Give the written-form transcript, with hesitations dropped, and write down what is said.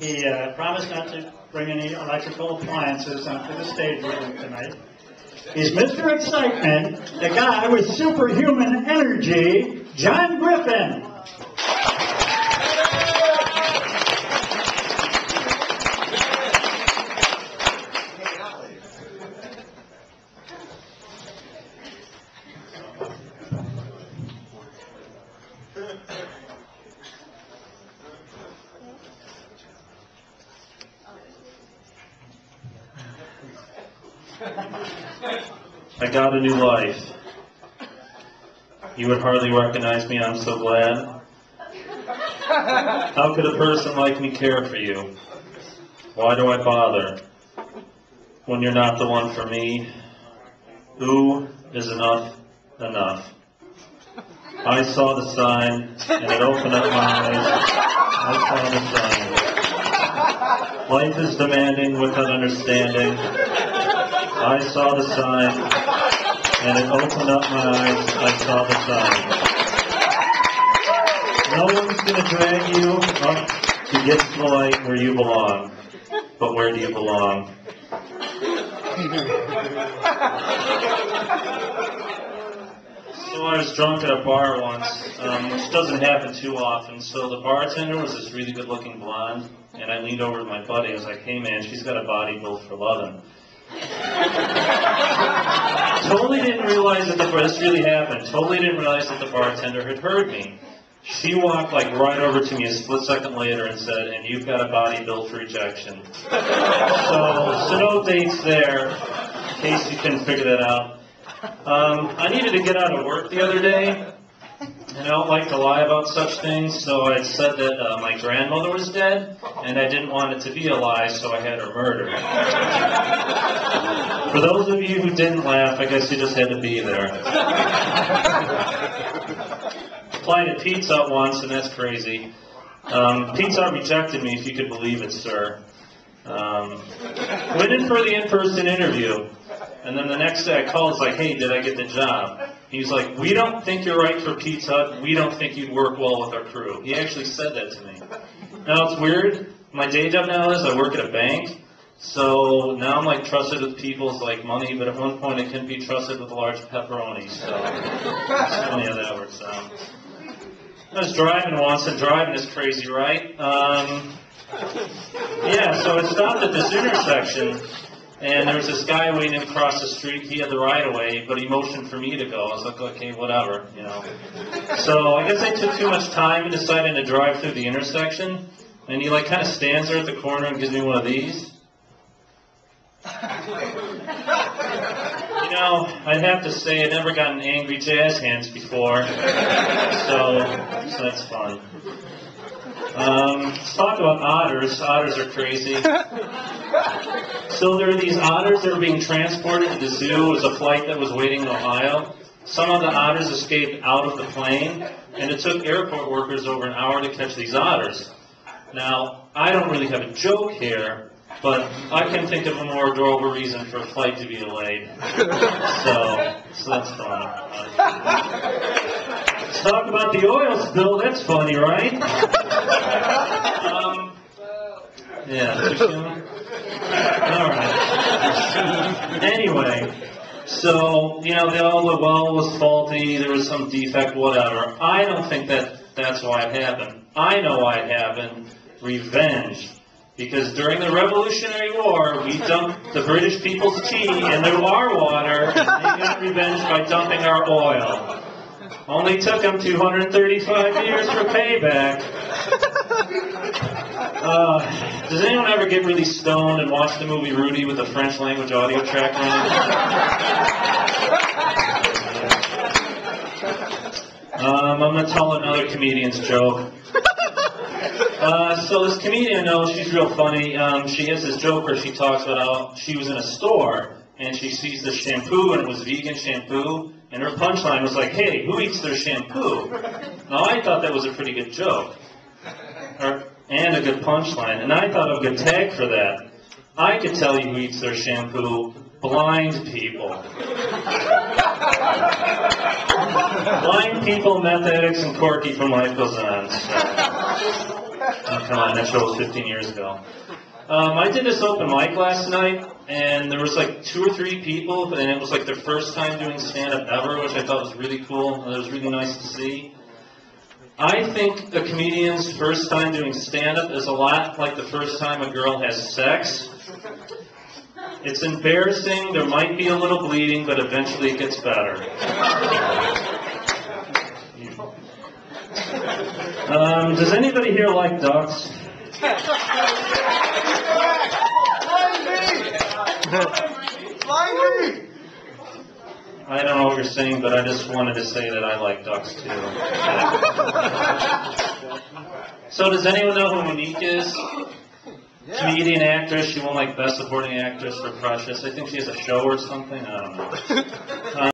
He promised not to bring any electrical appliances onto the stage with him tonight. He's Mr. Excitement, the guy with superhuman energy, John Griffin. I got a new life. You would hardly recognize me, I'm so glad. How could a person like me care for you? Why do I bother? When you're not the one for me, who is enough enough? I saw the sign, and it opened up my eyes. I saw the sign. Life is demanding without understanding. I saw the sign, and it opened up my eyes. I saw the sign. No one's going to drag you up to get to the light where you belong. But where do you belong? So I was drunk at a bar once, which doesn't happen too often. So the bartender was this really good-looking blonde, and I leaned over to my buddy. I was like, "Hey man, she's got a body built for loving." Totally didn't realize that this really happened. Totally didn't realize that the bartender had heard me. She walked like right over to me a split second later and said, "And you've got a body built for rejection." So no dates there, in case you couldn't figure that out. I needed to get out of work the other day, and I don't like to lie about such things, so I said that my grandmother was dead, and I didn't want it to be a lie, so I had her murdered. For those of you who didn't laugh, I guess you just had to be there. Applied at Pizza Hut once, and that's crazy. Pizza Hut rejected me, if you could believe it, sir. Went in for the in-person interview, and then the next day I called, it's like, "Hey, did I get the job?" He's like, "We don't think you're right for Pizza Hut. We don't think you'd work well with our crew." He actually said that to me. Now it's weird. My day job now is I work at a bank, so now I'm like trusted with people's like money, but at one point I couldn't be trusted with large pepperonis. So it's funny how that works out. I was driving once, and driving is crazy, right? Yeah, so I stopped at this intersection, and there was this guy waiting across the street. He had the right-of-way, but he motioned for me to go. I was like, okay, whatever, you know. So I guess I took too much time and decided to drive through the intersection, and he like kind of stands there at the corner and gives me one of these. You know, I'd have to say I'd never gotten angry jazz hands before, so that's fun. Let's talk about otters. Otters are crazy. So there are these otters that are being transported to the zoo. It was a flight that was waiting in Ohio. Some of the otters escaped out of the plane, and it took airport workers over an hour to catch these otters. Now, I don't really have a joke here, but I can think of a more adorable reason for a flight to be delayed. So that's fun. Let's talk about the oil spill. That's funny, right? Yeah, too soon? All right. Anyway, so, you know, the well was faulty, there was some defect, whatever. I don't think that's why it happened. I know why it happened. Revenge. Because during the Revolutionary War, we dumped the British people's tea into our water, and they got revenge by dumping our oil. Only took them 235 years for payback. Does anyone ever get really stoned and watch the movie Rudy with a French language audio track running? I'm going to tell another comedian's joke. So this comedian I know, she's real funny. She has this joke where she talks about how she was in a store and she sees this shampoo and it was vegan shampoo, and her punchline was like, "Hey, who eats their shampoo?" Now I thought that was a pretty good joke. And a good punchline. And I thought of a good tag for that. I could tell you who eats their shampoo. Blind people. Blind people, meth addicts, and Corky from Life Goes On. So. Oh, come on, that show was 15 years ago. I did this open mic last night, and there was like 2 or 3 people, and it was like their first time doing stand-up ever, which I thought was really cool, and it was really nice to see. I think a comedian's first time doing stand-up is a lot like the first time a girl has sex. It's embarrassing, there might be a little bleeding, but eventually it gets better. Does anybody here like ducks? I don't know what you're saying, but I just wanted to say that I like ducks too. So does anyone know who Monique is? Comedian actress. She won like Best Supporting Actress for Precious. I think she has a show or something. I don't know.